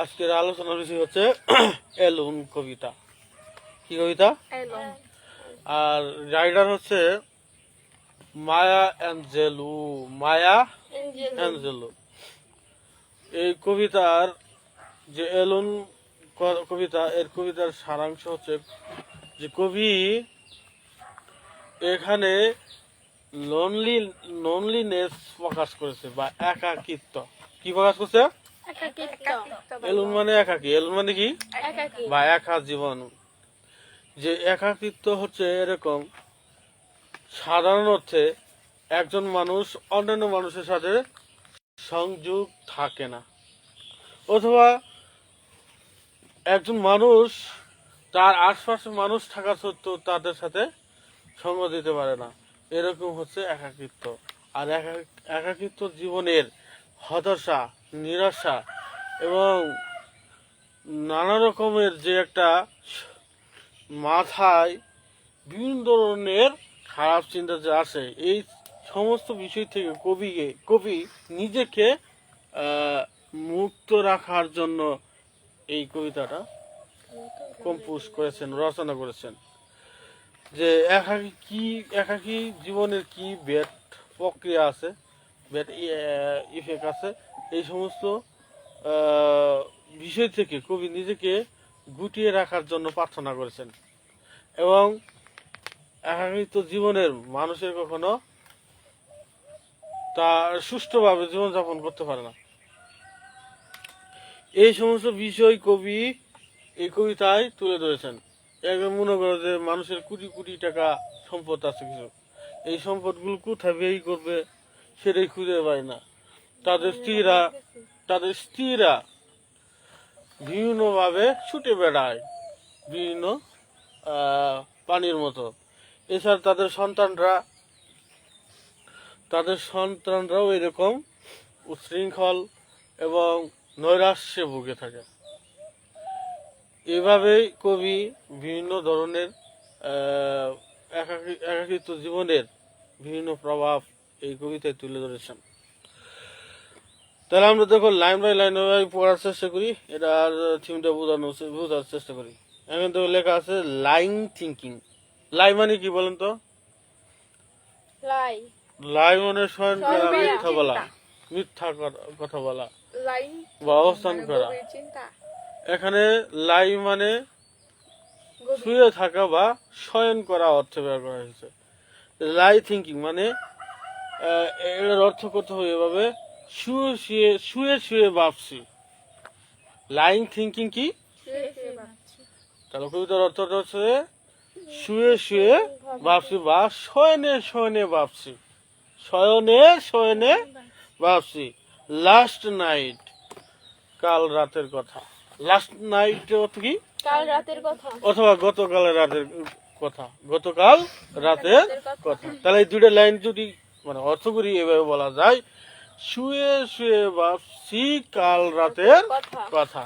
আজকের আলোচনার বিষয় হচ্ছে এলুন কবিতা। কি কবিতা? আর রাইডার হচ্ছে মায়া অ্যাঞ্জেলু। মায়া অ্যাঞ্জেলু। এই কবিতার যে এলুন কবিতা, এর কবিতার সারাংশ হচ্ছে যে কবি এখানে লোনলিনেস প্রকাশ করেছে বা একাকিত্ব। কি প্রকাশ করছে? এলুন মানে একাকী। এলুন মানে কি? বা একা জীবন। যে একাকিত্ব হচ্ছে এরকম, সাধারণ অর্থে একজন মানুষ অন্যান্য মানুষের সাথে সংযোগ থাকে না, অথবা একজন মানুষ তার আশপাশে মানুষ থাকা সত্ত্বেও তাদের সাথে সঙ্গ দিতে পারে না। এরকম হচ্ছে একাকিত্ব। আর একাকিত্ব জীবনের হতাশা, নিরাশা এবং নানা রকমের যে একটা মাথায় বিভিন্ন ধরনের খারাপ চিন্তা যে আসে, এই সমস্ত বিষয় থেকে কবি নিজেকে মুক্ত রাখার জন্য এই কবিতাটা কম্পোজ করেছেন, রচনা করেছেন। যে একাকী জীবনের কি ব্যাড প্রক্রিয়া আছে, ব্যাড ইফেক্ট আছে, এই সমস্ত বিষয় থেকে কবি নিজেকে গুটিয়ে রাখার জন্য প্রার্থনা করেছেন। এবং একাকিত্ব জীবনের মানুষের কখনো তার সুষ্ঠুভাবে জীবনযাপন করতে পারে না। এই সমস্ত বিষয় কবি এই কবিতায় তুলে ধরেছেন। একদম মনে করো যে মানুষের কোটি কোটি টাকা সম্পদ আছে কিছু, এই সম্পদগুলো কোথায় ব্যয় করবে সেটাই খুঁজে পায় না। তাদের স্ত্রীরা বিভিন্নভাবে ছুটে বেড়ায় বিভিন্ন পানির মতো। এছাড়া তাদের সন্তানরাও এরকম উচ্ছৃঙ্খল এবং নৈরাশ্যে ভুগে থাকে। এভাবেই কবি বিভিন্ন ধরনের একাকিত্ব জীবনের বিভিন্ন প্রভাব এই কবিতায় তুলে ধরেছেন। তাহলে আমরা দেখো লাইন বাই লাইন পড়ার চেষ্টা করি, এটা আর থিমটা বোঝার চেষ্টা করি। এখন তো লেখা আছে লাইং থিঙ্কিং। লাই মানে কি বলেন তো? লাই মানে শয়ন করা, মিথ্যা বলা, মিথ্যা কথা বলা বা অবস্থান করা। এখানে লাই মানে শুয়ে থাকা বা শয়ন করা অর্থে ব্যবহার করা হয়েছে। লাই থিঙ্কিং মানে এর অর্থ করতে হবে এভাবে, শুয়ে শুয়ে ভাবছি। লাইং থিঙ্কিং কি? তাহলে কবিতার অর্থটা হচ্ছে শুয়ে শুয়ে ভাবছি বা শয়নে শয়নে ভাবছি। শয়নে শয়নে ভাবছি। লাস্ট নাইট, কাল রাতের কথা। লাস্ট নাইট অর্থ কি? কাল রাতের কথা, অথবা গতকাল রাতের কথা, গতকাল রাতের কথা। তাহলে এই দুইটা লাইন যদি মানে অর্থ করি এভাবে বলা যায়, শুয়ে শুয়ে ভাবছি কাল রাতের কথা।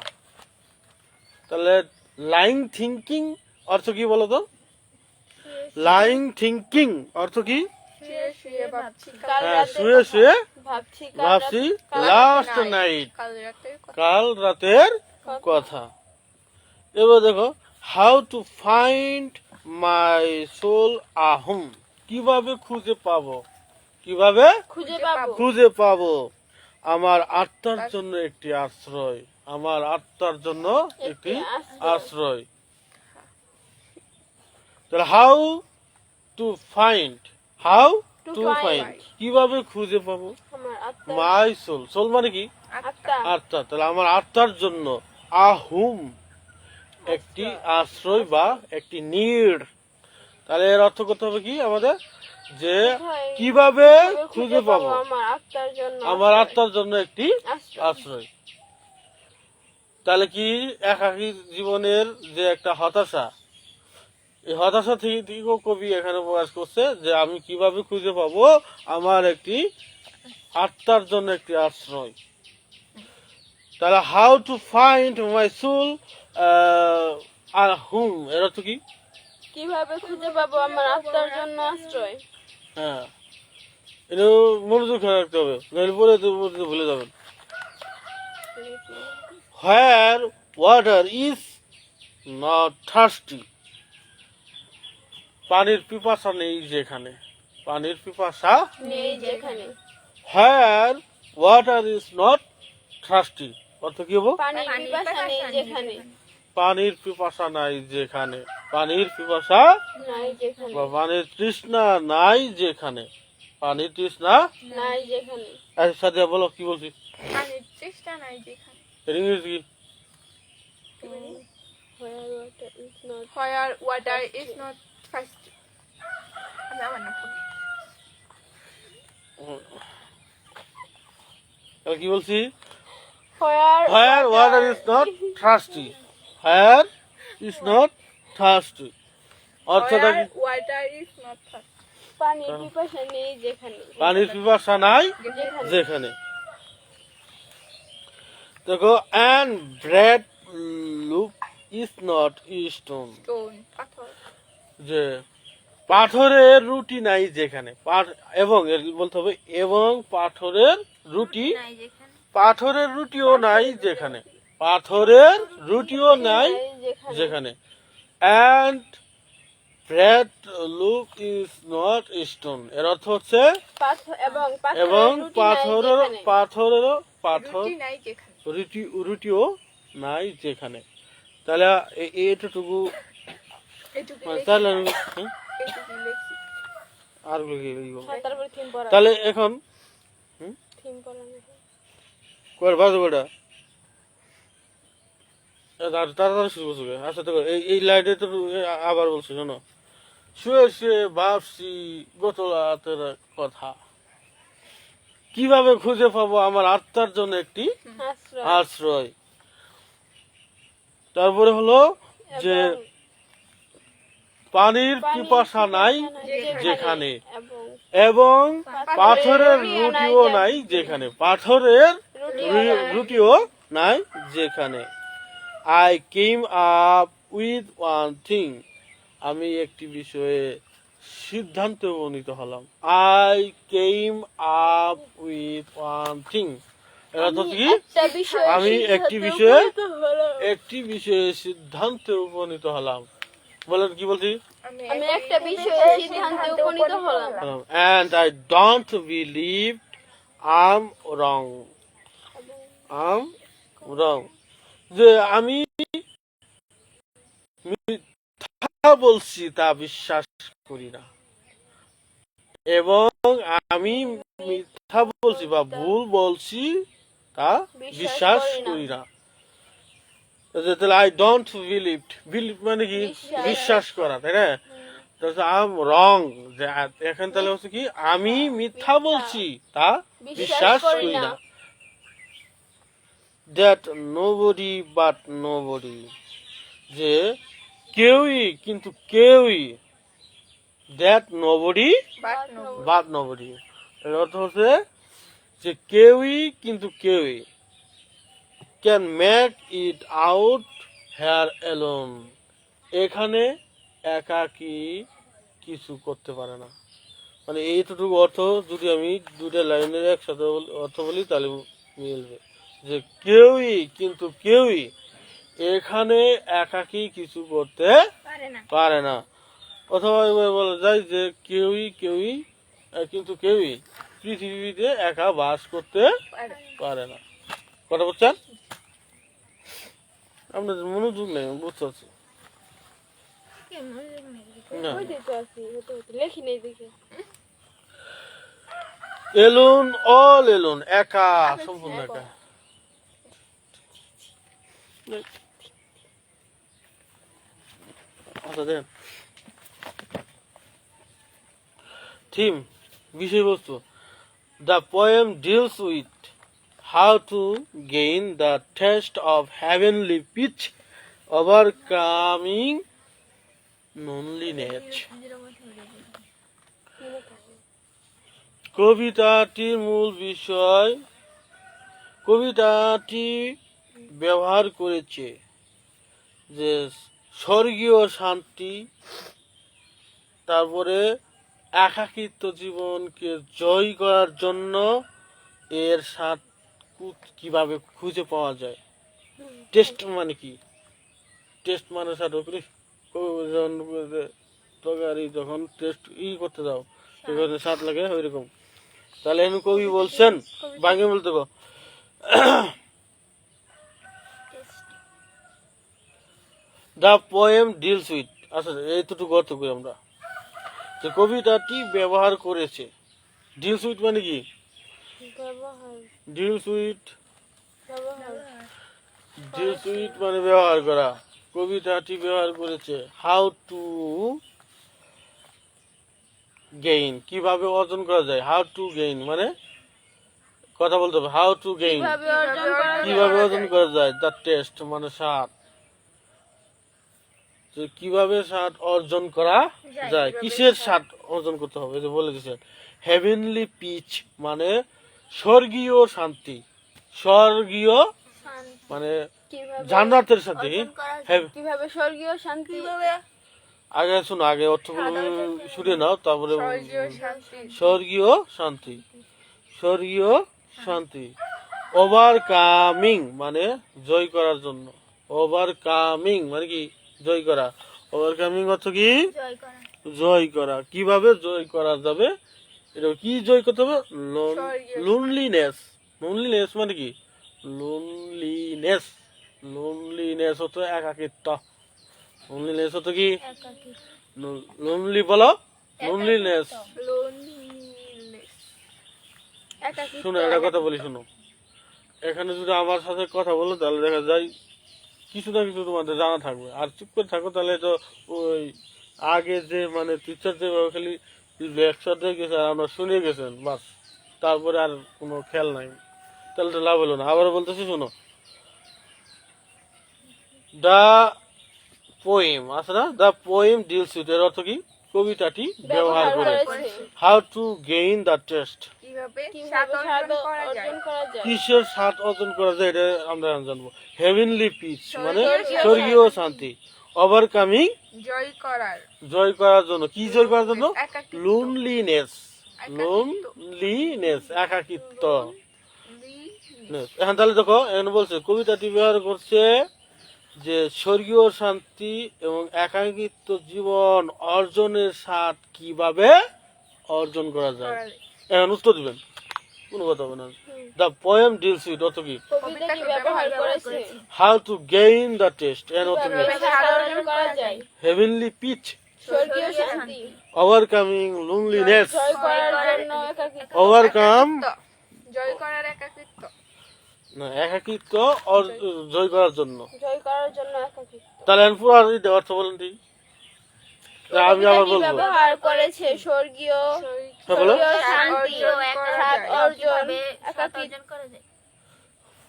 তাহলে লাইং থিঙ্কিং অর্থ কি বলতো? লাইং থিঙ্কিং অর্থ কি? হ্যাঁ, শুয়ে শুয়ে ভাবছি লাস্ট নাইট, কাল রাতের কথা। এবার দেখো, how to find my soul um. কিভাবে খুঁজে পাবো, কিভাবে খুঁজে পাবো আমার আত্মার জন্য একটি আশ্রয়, আমার আত্মার জন্য একটি আশ্রয়। তাহলে হাউ টু ফাইন্ড, কিভাবে খুঁজে পাবো মাই সোল। সোল মানে কি? আত্মা। তাহলে আমার আত্মার জন্য আহুম, একটি আশ্রয় বা একটি নিড। তাহলে এর অর্থ করতে হবে কি আমাদের, যে কিভাবে খুঁজে পাবো আমার আত্মার জন্য একটি আশ্রয়। তাহলে কি একাকী জীবনের যে একটা হতাশা, এই হতাশা থেকেও কবি এখানে প্রকাশ করছে যে আমি কিভাবে খুঁজে পাবো আমার একটি আত্মার জন্য একটি আশ্রয়। তাহলে how to find my soul hmm, এর অর্থ কি? কিভাবে খুঁজে পাবো আমার আত্মার জন্য আশ্রয়। হ্যাঁ, এটা মনোযোগ রাখতে হবে, নইলে পরে ভুলে যাবেন। where water is not thirsty. পানির পিপাসা নেই যেখানে, পানির পিপাসা নেই যেখানে, where water is not thirsty, অর্থ কি হবো? পানির পিপাসা নেই যেখানে, পানির পিপাসা নাই যেখানে, পানির পিপাসা নাই যেখানে, বা পানির তৃষ্ণা নাই যেখানে, পানির তৃষ্ণা নাই যেখানে। আচ্ছা সাদিয়া বলো কি বলছি? পানির তৃষ্ণা নাই যেখানে। এর ইংরেজি কি? Where water Where water is not is not thirsty. আমি আমার না পড়ি। এবার কি বলছি? where Where water is not thirsty, where is not thirsty, অর্থটা কি? Where water is not thirsty. পানির পিপাসা নেই যেখানে, পানির পিপাসা নাই যেখানে, যেখানে। দেখো and bread look is not stone, Stone, পাথর। যে পাথরের রুটি নাই যেখানে, এবং এর বলতে হবে এবং পাথরের রুটি, নাই যেখানে। পাথরের রুটিও নাই যেখানে, পাথরের রুটিও নাই যেখানে, যেখানে। and bread look is not stone, এর অর্থ হচ্ছে এবং পাথরের পাথর রুটি নাই যেখানে। রুটিও নাই যেখানে। তাহলে এইটুকু এটুকু তাহলে এটুকু লেখি। আর কি লিখব? তারপরে থিম পড়া, তাহলে এখন থিম পড়া নেই। কয় বাজে কয়টা? তাড়াতাড়ি শুরু করছো কে? আচ্ছা দেখো এই লাইনে তো আবার বলছি, শোনো। শুয়ে শুয়ে ভাবছি গত রাতের কথা, কিভাবে খুঁজে পাবো আমার আত্মার জন্য একটি আশ্রয়, আশ্রয়। তারপরে হলো যে পানির পিপাসা নাই যেখানে, এবং পাথরের রুটিও নাই যেখানে, পাথরের রুটিও নাই যেখানে। I came up with one thing, আমি একটি বিষয়ে সিদ্ধান্তে উপনীত হলাম। I came up with one thing, এর অর্থ কি? আমি একটি বিষয়ে সিদ্ধান্তে উপনীত হলাম। বলেন কি বলছি? আমি একটা বিষয়ে সিদ্ধান্তে উপনীত হলাম। And I don't believe I'm wrong, I'm wrong, যে আমি মিথ্যা বলছি তা বিশ্বাস করি না, এবং আমি মিথ্যা বলছি বা ভুল বলছি তা বিশ্বাস করি না। তাহলে আই ডোন্ট বিলিভ, বিলিভ মানে কি? বিশ্বাস করা, তাই না? আই এম রং, যে এখন তাহলে হচ্ছে কি আমি মিথ্যা বলছি তা বিশ্বাস করি না। দ্যাট নোবডি বাট নোবডি, যে কেউই কিন্তু কেউই, দ্যাট নোবডি বাট নোবডি, এর অর্থ হচ্ছে যে কেউই কিন্তু কেউই, can make it out hair alone, এখানে একাকী কিছু করতে পারে না। মানে এইটুকু অর্থ যদি আমি দুটা লাইনের একসাথে অর্থ বলি তাহলে মিলবে, যে কেউই কিন্তু কেউই এখানে একাকী কিছু করতে পারে না। অথবা বলা যায় যে কেউই কিন্তু কেউই পৃথিবীতে একা বাস করতে পারে না। কথা বলছেন? আপনাদের মনোযোগ নেই, বুঝতে পারছি না। লেখি নেই দেখে। এলুন, অল এলুন, একা, সম্পূর্ণ একা। আচ্ছা দেন থিম, বিষয়বস্তু। The poem deals with how to gain the taste of heavenly peace, overcoming loneliness. কবিতাটির মূল বিষয়, কবিতাটি ব্যবহার করেছে যে স্বর্গীয় শান্তি, তারপরে একাকিত্ব জীবনকে জয় করার জন্য এর স্বাদ কিভাবে খুঁজে পাওয়া যায়, টেস্ট মানে কি? টেস্ট মানে স্বাদ করি তরকারি যখন টেস্ট করতে যাও তখন স্বাদ লাগে ওইরকম। তাহলে এমনি কবি বলছেন বাংলা বলতে go the poem deals with, আচ্ছা এইটুকু অর্থ করি আমরা যে কবিতাটি ব্যবহার করেছে। ডিলস উইথ মানে কি? ব্যবহার ডিলস উইথ ব্যবহার ডিলস উইথ মানে ব্যবহার করা। কবিতাটি ব্যবহার করেছে হাউ টু গেইন, কিভাবে অর্জন করা যায়। হাউ টু গেইন মানে কথা বলতে হবে, হাউ টু গেইন কিভাবে অর্জন করা যায়? কিভাবে অর্জন করা যায়। দ্য টেস্ট মানে স্বাদ, যে কিভাবে স্বাদ অর্জন করা যায়, কিসের স্বাদ অর্জন করতে হবে এই যে বলে দিয়েছেন। হেভেনলি পিচ মানে স্বর্গীয় শান্তি, স্বর্গীয় মানে কিভাবে জান্নাতের সাথে। কিভাবে স্বর্গীয় শান্তি আগে শোনো, আগে অর্থগুলো শুনে নাও তারপরে। স্বর্গীয় শান্তি। স্বর্গীয় শান্তি, স্বর্গীয় শান্তি। ওভারকামিং মানে জয় করার জন্য। ওভারকামিং মানে কি? জয় করা। ওভারকামিং অর্থ কি? জয় করা। জয় করা। কিভাবে জয় করা যাবে? এটা কি জয় করতে হবে? লোনলিনেস। লোনলিনেস মানে কি? লোনলিনেস, লোনলিনেস হতো একাকিত্ব। লোনলিনেস হতো কি? লোনলি বলো, লোনলিনেস। লোনলিনেস। একাকিত্ব। শোনো একটা কথা বলি, শোনো। এখানে যদি আমার সাথে কথা বলো তাহলে দেখা যায় কিছু না কিছু তোমাদের জানা থাকবে। আর চুপ করে থাকো তাহলে তো ওই আগে যে মানে টিচার যেভাবে খালি লেকচার দিয়ে গেছে আর আমরা শুনে গেছেন বাস, তারপরে আর কোনো খেয়াল নাই, তাহলে তো লাভ হলো না। আবার বলতেছি শোনো, দ্য পোয়েম আছে না, দ্য পোয়েম ডিলস উইথ এর অর্থ কি? কবিতাটি ব্যবহার করে। How to gain the test কিভাবে কিভাবে স্বাদ অর্জন করা যায়? কিসের স্বাদ অর্জন করা যায় এটা আমরা জানবো। হেভেনলি পিচ মানে স্বর্গীয় শান্তি। ওভারকামিং জয় করার। জয় করার জন্য। কি জয় করার জন্য? একাকিত্ব। লোনলিনেস, লোনলিনেস একাকিত্ব। এখন তাহলে দেখো এখানে বলছে কবিতাটি ব্যবহার করছে যে স্বর্গীয় শান্তি এবং একাকিত্ব জীবন অর্জনের স্বাদ কিভাবে অর্জন করা যায়। এখন উত্তর দিবেন, কোনো কথা হবে না। দ্য পোয়েম ডিলস উইথ অর্থ কি? কবিতা কি ব্যবহার করেছে? How to gain the test এর অর্থ কি? কিভাবে স্বাদ অর্জন করা যায়? হেভেনলি পিচ, স্বর্গীয় শান্তি। ওভারকামিং লোনলিনেস, জয় করার জন্য একাকিত্ব। ওভারকাম জয় করার একাকিত্ব। না একাকিত্ব জয় করার জন্য। জয় করার জন্য একাকিত্ব। তাহলে এখন পুরো অর্থ বলেন ঠিক। আমি আবার কি বলবো। ব্যবহার করেছে? স্বর্গীয় হ্যাঁ বলো। শান্তি, স্বাদ অর্জন, একাকিত্ব।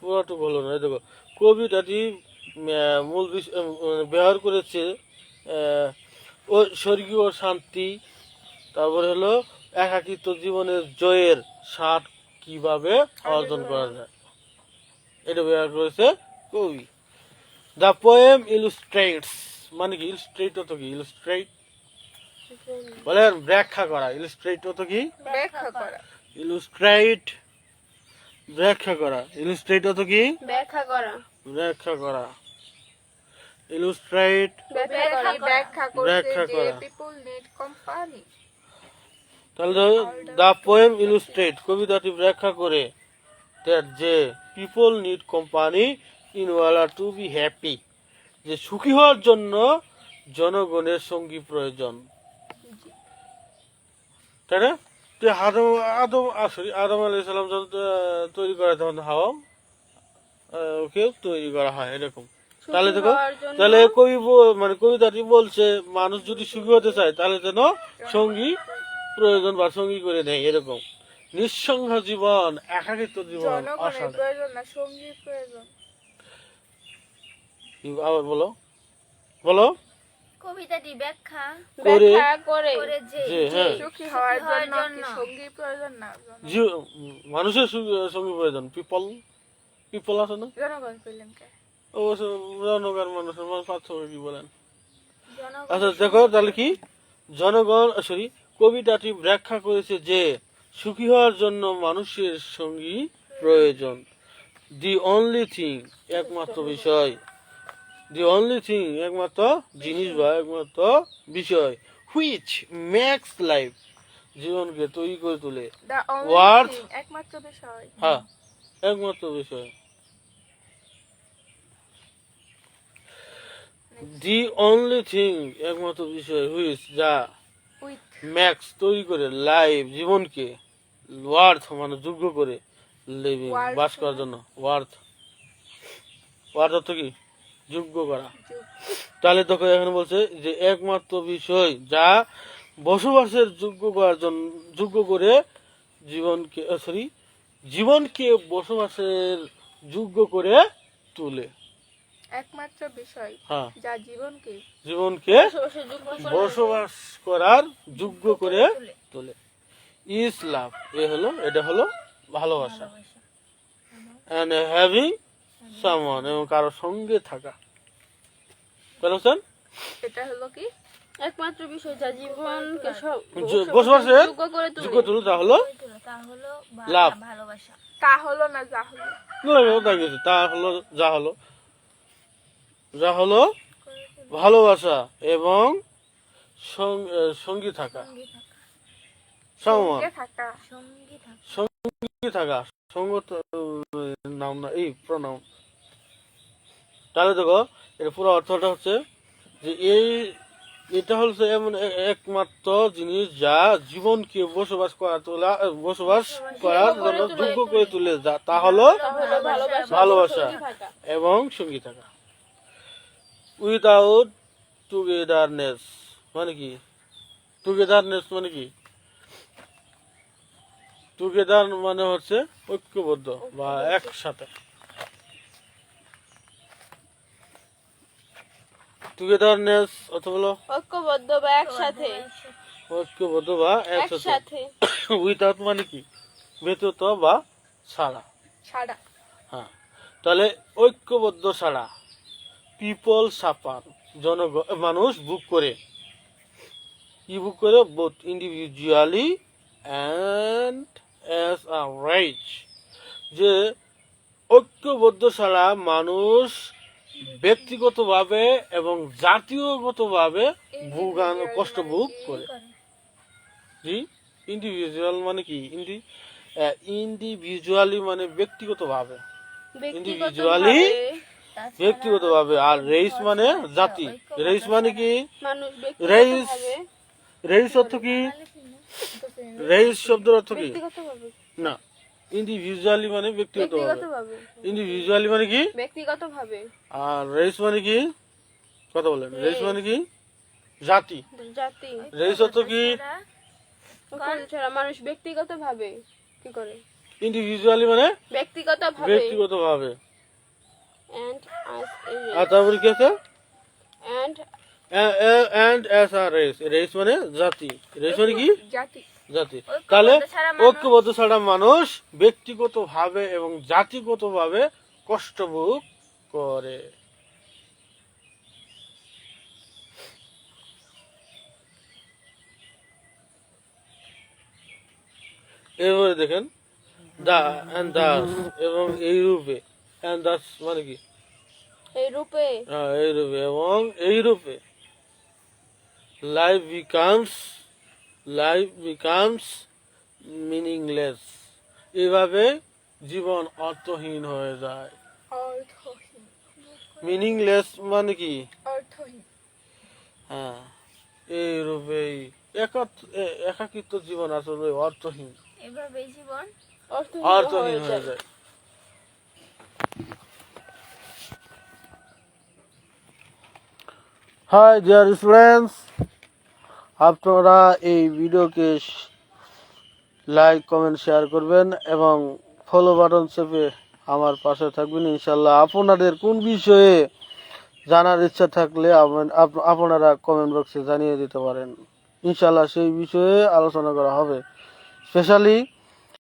পুরোটুকু হলো না। এই দেখো কবিতাটি মূল ব্যবহার করেছে ও স্বর্গীয় শান্তি, তারপরে হলো একাকিত্ব জীবনের জয়ের স্বাদ কিভাবে অর্জন করা যায়, এটা ব্যবহার করেছে কবি। দ্য পোয়েম ইলুস্ট্রেটস মানে কি? ইলুস্ট্রেট তো কি? ইলুস্ট্রেট বলেন ব্যাখ্যা করা। ইলুস্ট্রেট তো কি? ব্যাখ্যা করা। ইলুস্ট্রেট ব্যাখ্যা করা। ইলুস্ট্রেট তো কি? ব্যাখ্যা করা। ব্যাখ্যা করা। ইলুস্ট্রেট ব্যাখ্যা করা। ব্যাখ্যা করছে ব্যাখ্যা যে করা। People need company. তাহলে দ্য পোয়েম ইলুস্ট্রেট কবিতাটি ব্যাখ্যা করে that যে people need company in order to be happy, যে সুখী হওয়ার জন্য জনগণের সঙ্গী প্রয়োজন। তাই না? তো আদম আলাইহিস সালাম যখন তৈরি করা তখন হাওয়া ওকে তৈরি করা হয় এরকম। তাহলে দেখো তাহলে কবি মানে কবিতাটি বলছে মানুষ যদি সুখী হতে চায় তাহলে যেন সঙ্গী প্রয়োজন বা সঙ্গী করে নেয় এরকম। নিঃসঙ্গ জীবন, একাকিত্ব জীবন জনগণের অসাধারণ। প্রয়োজন না, সঙ্গীর প্রয়োজন। আবার বলো, বলো। কবিতাটি ব্যাখ্যা করে করে যে হ্যাঁ সুখী হওয়ার জন্য কি সঙ্গীর প্রয়োজন না? মানুষের সঙ্গী প্রয়োজন। পিপল আছে না? জনগণ কইলেন কে? অবশ্য জনগণ মানুষের পার্থক্য কি বলেন? আচ্ছা দেখো তাহলে কি জনগণ সরি কবিতাটি ব্যাখ্যা করেছে যে সুখী হওয়ার জন্য মানুষের সঙ্গী প্রয়োজন। দি অনলি থিং, একমাত্র বিষয়, দি অনলি থিং, একমাত্র জিনিস বা একমাত্র বিষয়, হুইচ মেক্স লাইফ, জীবনকে তৈরি করে তোলে। The only Worth. thing, একমাত্র বিষয়। হ্যাঁ, একমাত্র বিষয়। দি অনলি থিং, একমাত্র বিষয়, হুইচ, যা With ম্যাক্স, তৈরি করে, লাইফ, জীবনকে, ওয়ার্থ মানে যোগ্য করে, লিভিং, Worth বাস করার জন্য, ওয়ার্থ, ওয়ার্থ অর্থ কি? যোগ্য করা। যুগ। তাহলে দেখো এখানে বলছে যে একমাত্র বিষয় যা বসবাসের যোগ্য করার জন্য, যোগ্য করে জীবনকে, জীবনকে বসবাসের যোগ্য করে তোলে। একমাত্র বিষয় হ্যাঁ, যা জীবনকে জীবনকে বসবাসের যোগ্য করে বসবাস করার যোগ্য করে তোলে। ইস লাভ, এটা হলো ভালোবাসা। এন্ড হ্যাভিং সামওয়ান, এবং কারো সঙ্গে থাকা। বুঝছেন? এটা হলো কি? একমাত্র বিষয় যা জীবনকে বসবাসের যোগ্য করে যোগ্য তোলে। তুলে, তা হলো লাভ। তা হলো না যা হলো। তা হলো যা হলো ভালোবাসা এবং সঙ্গী থাকা, সামওয়ান, সঙ্গে থাকা। সঙ্গী থাকা, সঙ্গত নাম না, এই প্রনাম। তাহলে দেখো এর পুরো অর্থটা হচ্ছে যে এটা হচ্ছে এমন একমাত্র জিনিস যা জীবনকে বসবাস করার জন্য যোগ্য করে তুলে, তা হলো ভালোবাসা এবং সঙ্গী থাকা। উইদাউট টুগেদারনেস মানে কি? টুগেদারনেস মানে কি? টুগেদার মানে হচ্ছে ঐক্যবদ্ধ বা একসাথে। টুগেদারনেস অর্থ হলো ঐক্যবদ্ধ বা একসাথে। ঐক্যবদ্ধ বা একসাথে। উইদাউট মানে কি? ব্যতীত বা ছাড়া। ছাড়া। হ্যাঁ, তাহলে ঐক্যবদ্ধ ছাড়া, পিপল সাফার, মানুষ ভোগ করে। কি ভোগ করে? Both individually and as a right, যে ঐক্যবদ্ধ ছাড়া মানুষ ব্যক্তিগতভাবে এবং জাতীয়গতভাবে কষ্ট ভোগ করে। জি, ইন্ডিভিজুয়াল মানে কি? ইন্ডিভিজুয়ালি মানে ব্যক্তিগতভাবে, ইন্ডিভিজুয়ালি ব্যক্তিগতভাবে। আর রেস মানে জাতি। রেস মানে কি? রেস, রেস অর্থ কি? রেস শব্দের অর্থ কি? না, ইন্ডিভিজুয়ালি মানে ব্যক্তিগতভাবে। ইন্ডিভিজুয়ালি মানে কি? ব্যক্তিগতভাবে। আর রেস মানে কি? কথা বলেন। রেস মানে কি? জাতি। জাতি। রেস অর্থ কি? ছাড়া মানুষ ব্যক্তিগতভাবে কি করে? ইন্ডিভিজুয়ালি মানে ব্যক্তিগতভাবে। ব্যক্তিগতভাবে। and as a আর তারপরে কি আছে? and and as a race, race মানে জাতি। রেস মানে কি? জাতি। জাতি। তাহলে ঐক্যবদ্ধ ছাড়া মানুষ ব্যক্তিগতভাবে এবং জাতিগতভাবে কষ্ট ভোগ করে। এবারে দেখেন দা এন্ড দাস, এবং এই রূপে। এন্ড দাস মানে কি? এই রূপে। এই রূপে এবং এই রূপে। লাইফ বিকামস মিনিংলেস, এভাবে জীবন অর্থহীন হয়ে যায়। অর্থহীন। মিনিংলেস মানে কি? অর্থহীন। হ্যাঁ, এই রূপেই একাকিত্ব জীবন আসলে অর্থহীন, এভাবে জীবন অর্থহীন হয়ে যায়। হাই ডিয়ার স্টুডেন্টস, আপনারা এই ভিডিওকে লাইক, কমেন্ট, শেয়ার করবেন এবং ফলো বাটন চেপে আমার পাশে থাকবেন ইনশাল্লাহ। আপনাদের কোন বিষয়ে জানার ইচ্ছা থাকলে আপনারা কমেন্ট বক্সে জানিয়ে দিতে পারেন। ইনশাল্লাহ সেই বিষয়ে আলোচনা করা হবে। স্পেশালি